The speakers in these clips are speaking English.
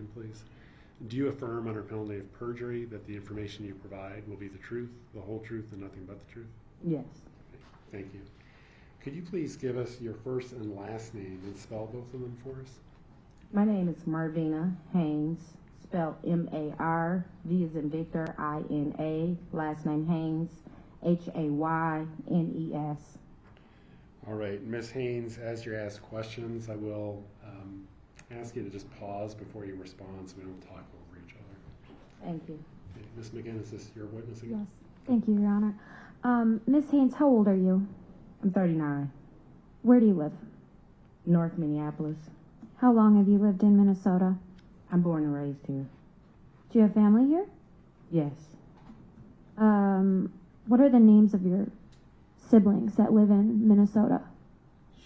stand, please. Do you affirm under penalty of perjury that the information you provide will be the truth, the whole truth, and nothing but the truth? Yes. Okay, thank you. Could you please give us your first and last name and spell both of them for us? My name is Marvina Haynes, spelled M-A-R-V as in Victor, I-N-A. Last name Haynes, H-A-Y-N-E-S. All right, Ms. Haynes, as you're asked questions, I will ask you to just pause before you respond so we don't talk over each other. Thank you. Okay, Ms. McGinn, is this your witness again? Yes. Thank you, Your Honor. Ms. Haynes, how old are you? I'm 39. Where do you live? North Minneapolis. How long have you lived in Minnesota? I'm born and raised here. Do you have family here? Yes. What are the names of your siblings that live in Minnesota?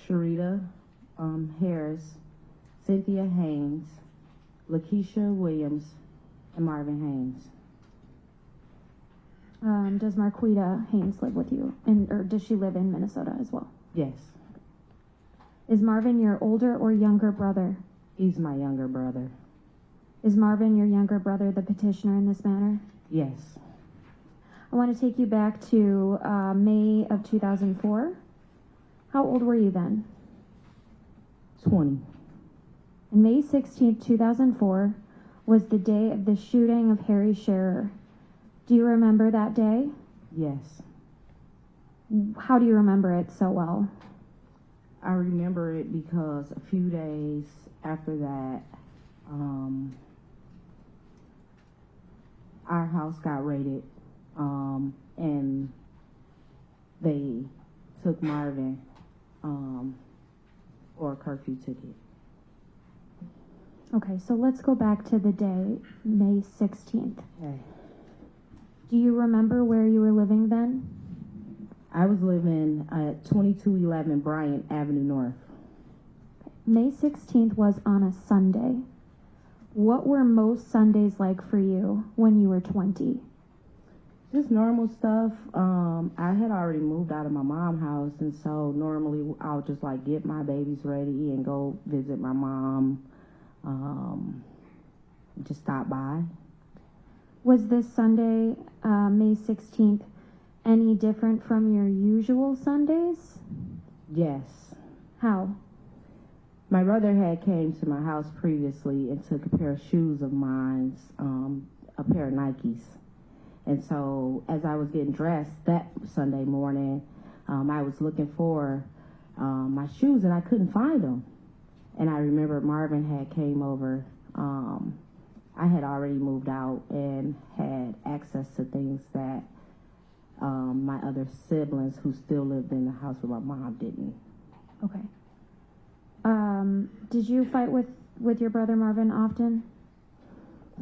Sherer, Harris, Cynthia Haynes, Lakeisha Williams, and Marvin Haynes. Does Marquita Haynes live with you? Or does she live in Minnesota as well? Yes. Is Marvin your older or younger brother? He's my younger brother. Is Marvin your younger brother the petitioner in this matter? Yes. I want to take you back to May of 2004. How old were you then? 20. And May 16th, 2004 was the day of the shooting of Harry Sherer. Do you remember that day? Yes. How do you remember it so well? I remember it because a few days after that, our house got raided, and they took Marvin for a curfew ticket. Okay, so let's go back to the day, May 16th. Okay. Do you remember where you were living then? I was living at 2211 Bryant Avenue North. May 16th was on a Sunday. What were most Sundays like for you when you were 20? Just normal stuff. I had already moved out of my mom's house, and so normally I would just like get my babies ready and go visit my mom. Just stop by. Was this Sunday, May 16th, any different from your usual Sundays? Yes. How? My brother had came to my house previously and took a pair of shoes of mine, a pair of Nikes. And so as I was getting dressed that Sunday morning, I was looking for my shoes and I couldn't find them. And I remember Marvin had came over. I had already moved out and had access to things that my other siblings who still lived in the house with my mom didn't. Okay. Did you fight with your brother Marvin often?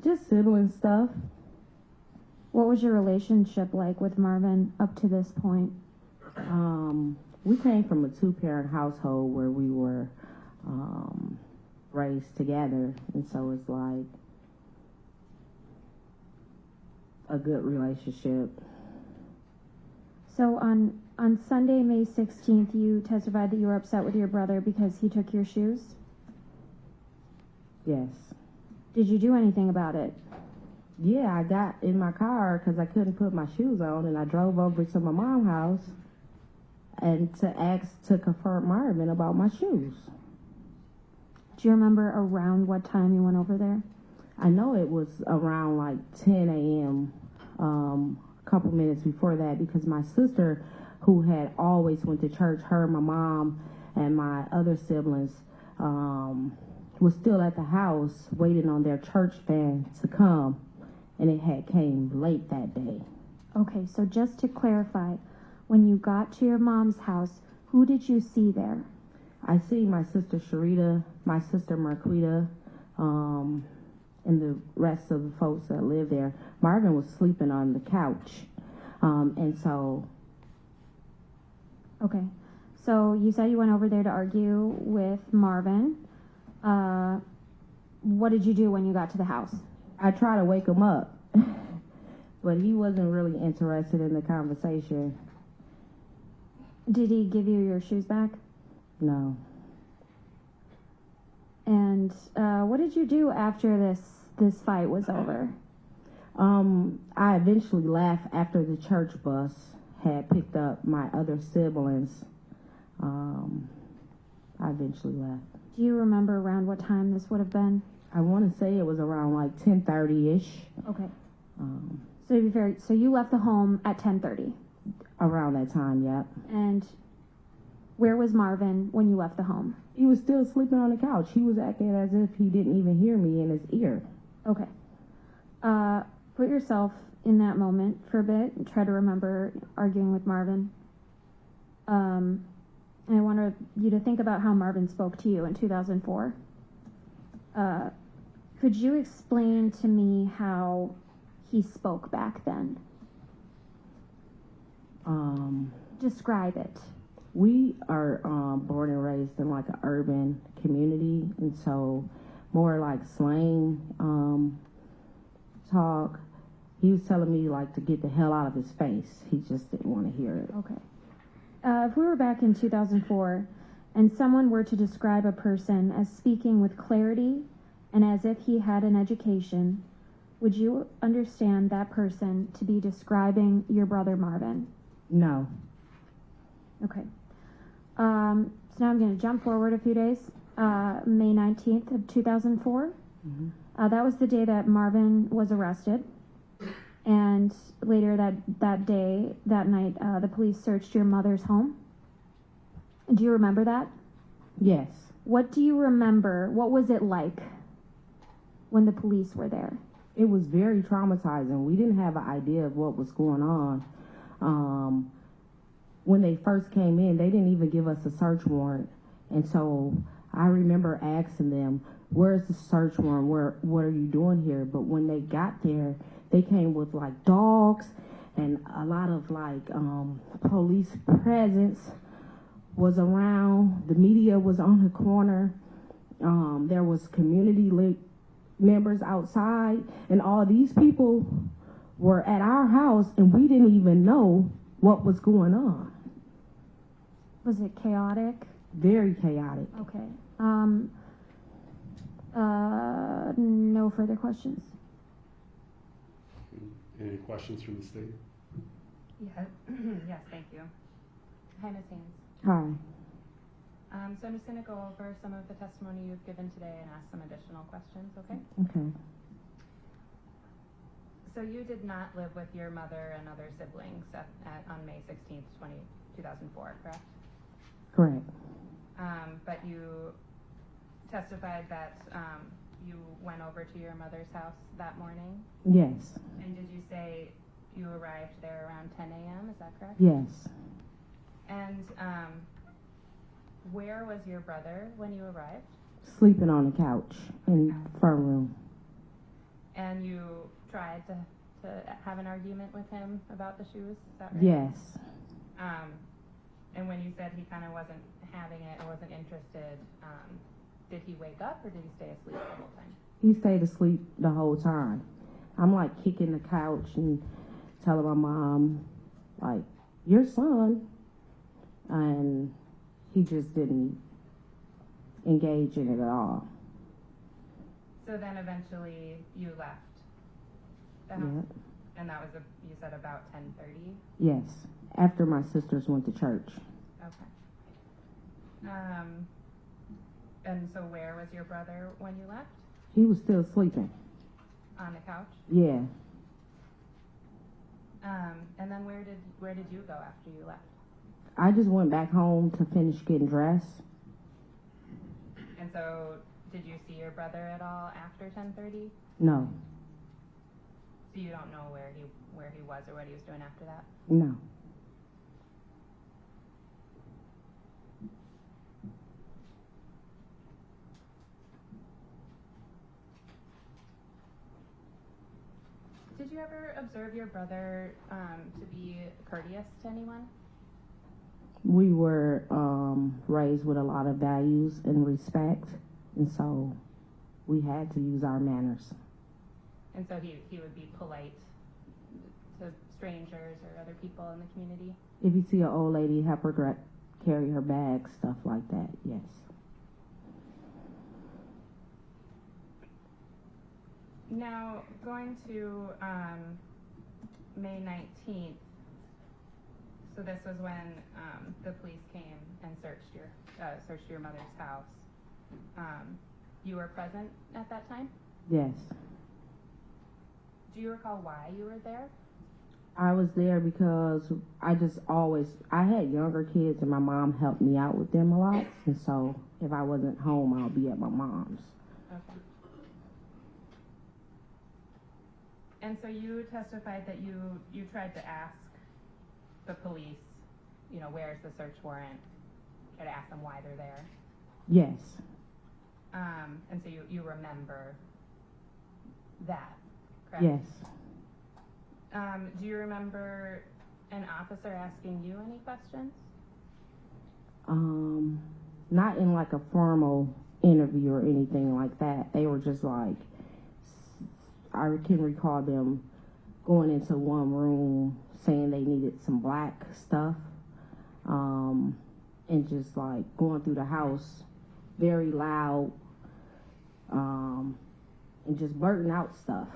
Just sibling stuff. What was your relationship like with Marvin up to this point? We came from a two-parent household where we were raised together, and so it's like a good relationship. So on Sunday, May 16th, you testified that you were upset with your brother because he took your shoes? Yes. Did you do anything about it? Yeah, I got in my car because I couldn't put my shoes on, and I drove over to my mom's house and to confront Marvin about my shoes. Do you remember around what time you went over there? I know it was around like 10 a.m., a couple minutes before that, because my sister, who had always went to church, her, my mom, and my other siblings, was still at the house waiting on their church van to come, and it had came late that day. Okay, so just to clarify, when you got to your mom's house, who did you see there? I see my sister Sharita, my sister Marquita, and the rest of the folks that live there. Marvin was sleeping on the couch, and so... Okay, so you said you went over there to argue with Marvin. What did you do when you got to the house? I tried to wake him up, but he wasn't really interested in the conversation. Did he give you your shoes back? No. And what did you do after this fight was over? I eventually left after the church bus had picked up my other siblings. I eventually left. Do you remember around what time this would have been? I want to say it was around like 10:30-ish. Okay. So to be fair, so you left the home at 10:30. Around that time, yep. And where was Marvin when you left the home? He was still sleeping on the couch. He was acting as if he didn't even hear me in his ear. Okay. Put yourself in that moment for a bit and try to remember arguing with Marvin. And I want you to think about how Marvin spoke to you in 2004. Could you explain to me how he spoke back then? Describe it. We are born and raised in like an urban community, and so more like slang talk. He was telling me like to get the hell out of his face. He just didn't want to hear it. Okay. If we were back in 2004 and someone were to describe a person as speaking with clarity and as if he had an education, would you understand that person to be describing your brother Marvin? No. Okay. So now I'm going to jump forward a few days. May 19th of 2004. Mm-hmm. That was the day that Marvin was arrested. And later that night, the police searched your mother's home. Do you remember that? Yes. What do you remember? What was it like when the police were there? It was very traumatizing. We didn't have an idea of what was going on. When they first came in, they didn't even give us a search warrant. And so I remember asking them, where's the search warrant? What are you doing here? But when they got there, they came with like dogs and a lot of like police presence was around. The media was on the corner. There was community members outside, and all these people were at our house, and we didn't even know what was going on. Was it chaotic? Very chaotic. Okay. No further questions. Any questions from the state? Yeah. Yes, thank you. Haynes. Hi. So I'm just going to go over some of the testimony you've given today and ask some additional questions, okay? Okay. So you did not live with your mother and other siblings on May 16th, 2004, correct? Correct. But you testified that you went over to your mother's house that morning? Yes. And did you say you arrived there around 10 a.m., is that correct? Yes. And where was your brother when you arrived? Sleeping on the couch in the front room. And you tried to have an argument with him about the shoes, is that right? Yes. And when you said he kind of wasn't having it or wasn't interested, did he wake up or did he stay asleep the whole time? He stayed asleep the whole time. I'm like kicking the couch and telling my mom, like, your son. And he just didn't engage in it at all. So then eventually you left the house? Yep. And that was, you said about 10:30? Yes. After my sisters went to church. Okay. And so where was your brother when you left? He was still sleeping. On the couch? Yeah. And then where did you go after you left? I just went back home to finish getting dressed. And so did you see your brother at all after 10:30? No. So you don't know where he was or what he was doing after that? No. Did you ever observe your brother to be courteous to anyone? We were raised with a lot of values and respect, and so we had to use our manners. And so he would be polite to strangers or other people in the community? If you see an old lady, help her carry her bag, stuff like that, yes. Now, going to May 19th, so this was when the police came and searched your mother's house. You were present at that time? Yes. Do you recall why you were there? I was there because I had younger kids and my mom helped me out with them a lot. And so if I wasn't home, I'll be at my mom's. Okay. And so you testified that you tried to ask the police, where's the search warrant? Try to ask them why they're there. Yes. And so you remember that, correct? Yes. Do you remember an officer asking you any questions? Not in like a formal interview or anything like that. They were just like, I can recall them going into one room saying they needed some black stuff, and just like going through the house very loud, and just blurting out stuff.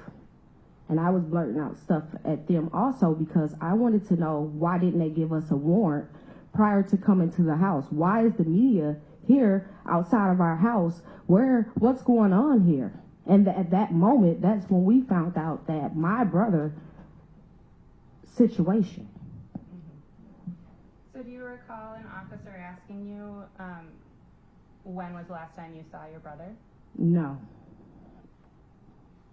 And I was blurting out stuff at them also because I wanted to know, why didn't they give us a warrant prior to coming to the house? Why is the media here outside of our house? What's going on here? And at that moment, that's when we found out that my brother situation. Mm-hmm. So do you recall an officer asking you when was the last time you saw your brother? No.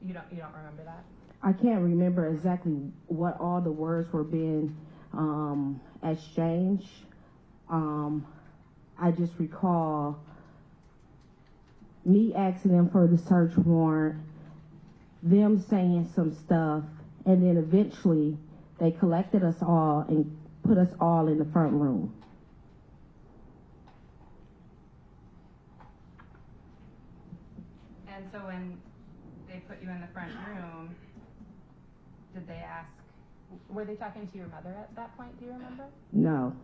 You don't remember that? I can't remember exactly what all the words were being exchanged. I just recall me asking them for the search warrant, them saying some stuff, and then eventually they collected us all and put us all in the front room. And so when they put you in the front room, did they ask, were they talking to your mother at that point, do you remember? No.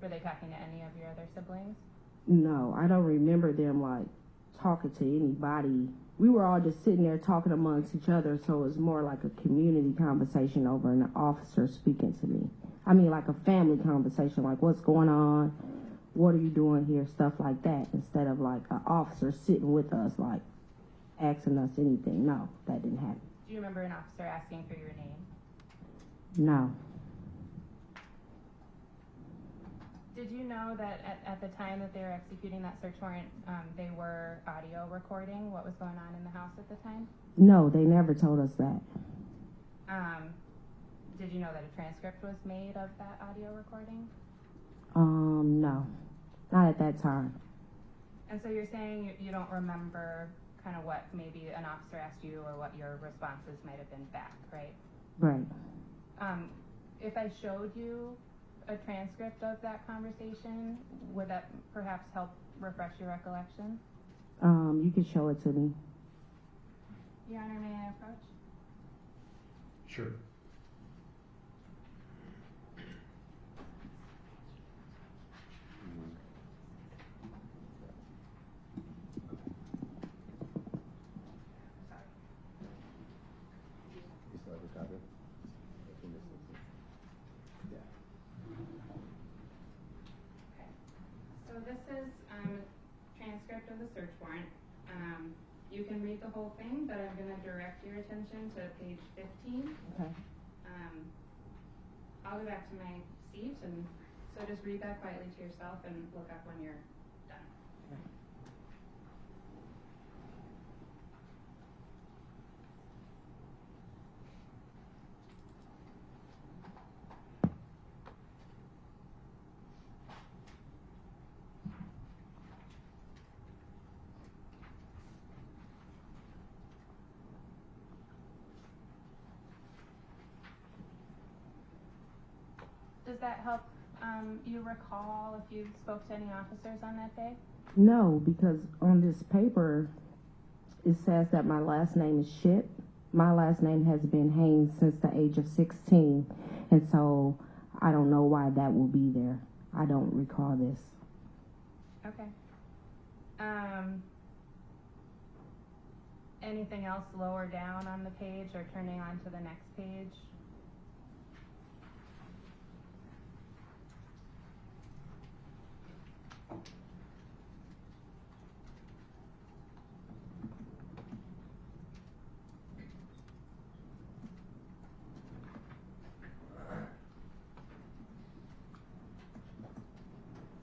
Were they talking to any of your other siblings? No, I don't remember them like talking to anybody. We were all just sitting there talking amongst each other, so it was more like a community conversation over an officer speaking to me. I mean, like a family conversation, like what's going on, what are you doing here, stuff like that, instead of like an officer sitting with us, like asking us anything. No, that didn't happen. Do you remember an officer asking for your name? No. Did you know that at the time that they were executing that search warrant, they were audio recording what was going on in the house at the time? No, they never told us that. Did you know that a transcript was made of that audio recording? No, not at that time. And so you're saying you don't remember kind of what maybe an officer asked you or what your responses might have been back, right? Right. If I showed you a transcript of that conversation, would that perhaps help refresh your recollection? You can show it to me. Your Honor, may I approach? Sure. So this is transcript of the search warrant. You can read the whole thing, but I'm going to direct your attention to page 15. Okay. I'll go back to my seat, and so just read that quietly to yourself and look up when you're done. Okay. Does that help you recall if you spoke to any officers on that day? No, because on this paper, it says that my last name is Ship. My last name has been Haynes since the age of 16, and so I don't know why that will be there. I don't recall this. anything else lower down on the page or turning on to the next page?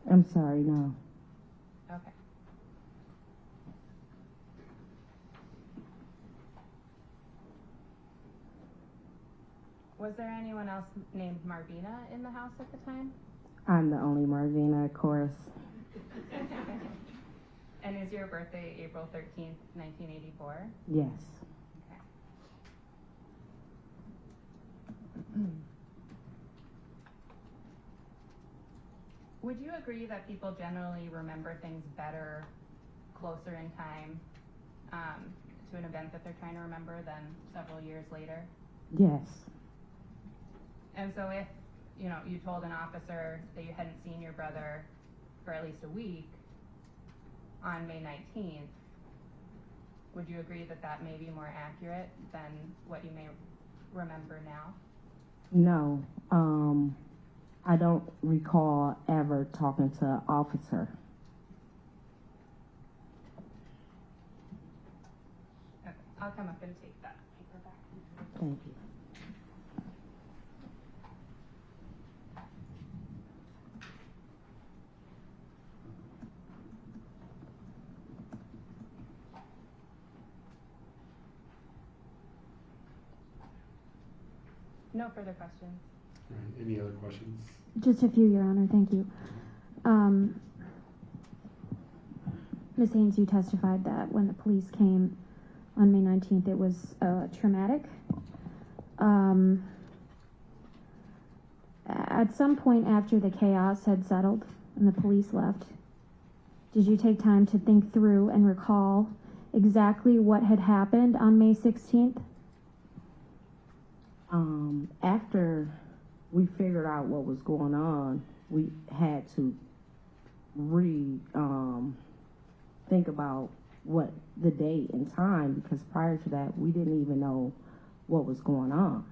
I'm sorry, no. Okay. Was there anyone else named Marvina in the house at the time? I'm the only Marvina, of course. And is your birthday April 13th, 1984? Yes. Okay. Would you agree that people generally remember things better closer in time to an event that they're trying to remember than several years later? Yes. And so if, you know, you told an officer that you hadn't seen your brother for at least a week on May 19th, would you agree that that may be more accurate than what you may remember now? No. I don't recall ever talking to an officer. Okay, I'll come up and take that paper back. Thank you. No further questions. All right, any other questions? Just a few, Your Honor. Thank you. Ms. Haynes, you testified that when the police came on May 19th, it was traumatic. At some point after the chaos had settled and the police left, did you take time to think through and recall exactly what had happened on May 16th? After we figured out what was going on, we had to think about what the date and time, because prior to that, we didn't even know what was going on.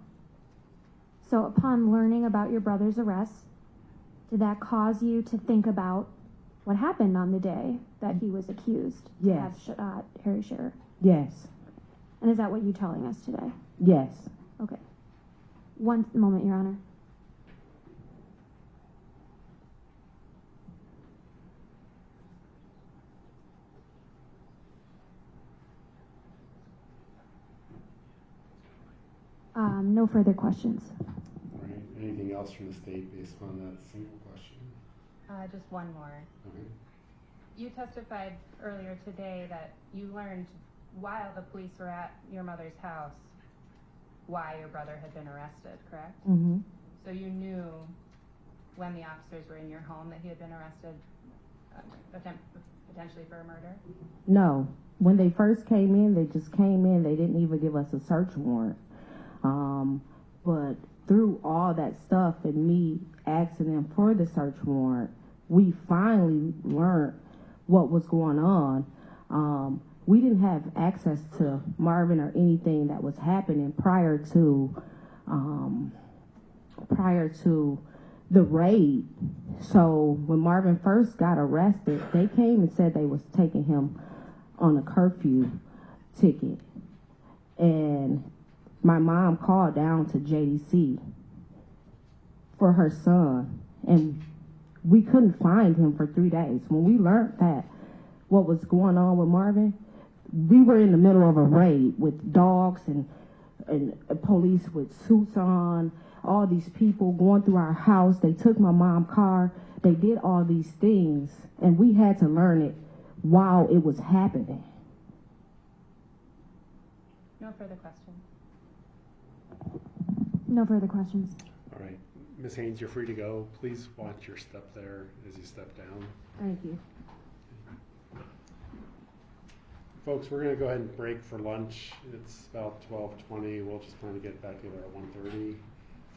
So upon learning about your brother's arrest, did that cause you to think about what happened on the day that he was accused to have shot Harry Sherer? Yes. And is that what you're telling us today? Yes. Okay. One moment, Your Honor. No further questions. All right, anything else from the state based on that single question? Just one more. Okay. You testified earlier today that you learned while the police were at your mother's house why your brother had been arrested, correct? Mm-hmm. So you knew when the officers were in your home that he had been arrested potentially for a murder? No. When they first came in, they just came in. They didn't even give us a search warrant. But through all that stuff and me asking them for the search warrant, we finally learned what was going on. We didn't have access to Marvin or anything that was happening prior to the raid. So when Marvin first got arrested, they came and said they was taking him on a curfew ticket. And my mom called down to JDC for her son, and we couldn't find him for 3 days. When we learned that what was going on with Marvin, we were in the middle of a raid with dogs and police with suits on, all these people going through our house. They took my mom's car. They did all these things, and we had to learn it while it was happening. No further questions. No further questions. All right, Ms. Haynes, you're free to go. Please watch your step there as you step down. Thank you. Folks, we're going to go ahead and break for lunch. It's about 12:20. We'll just plan to get back together at 1:30.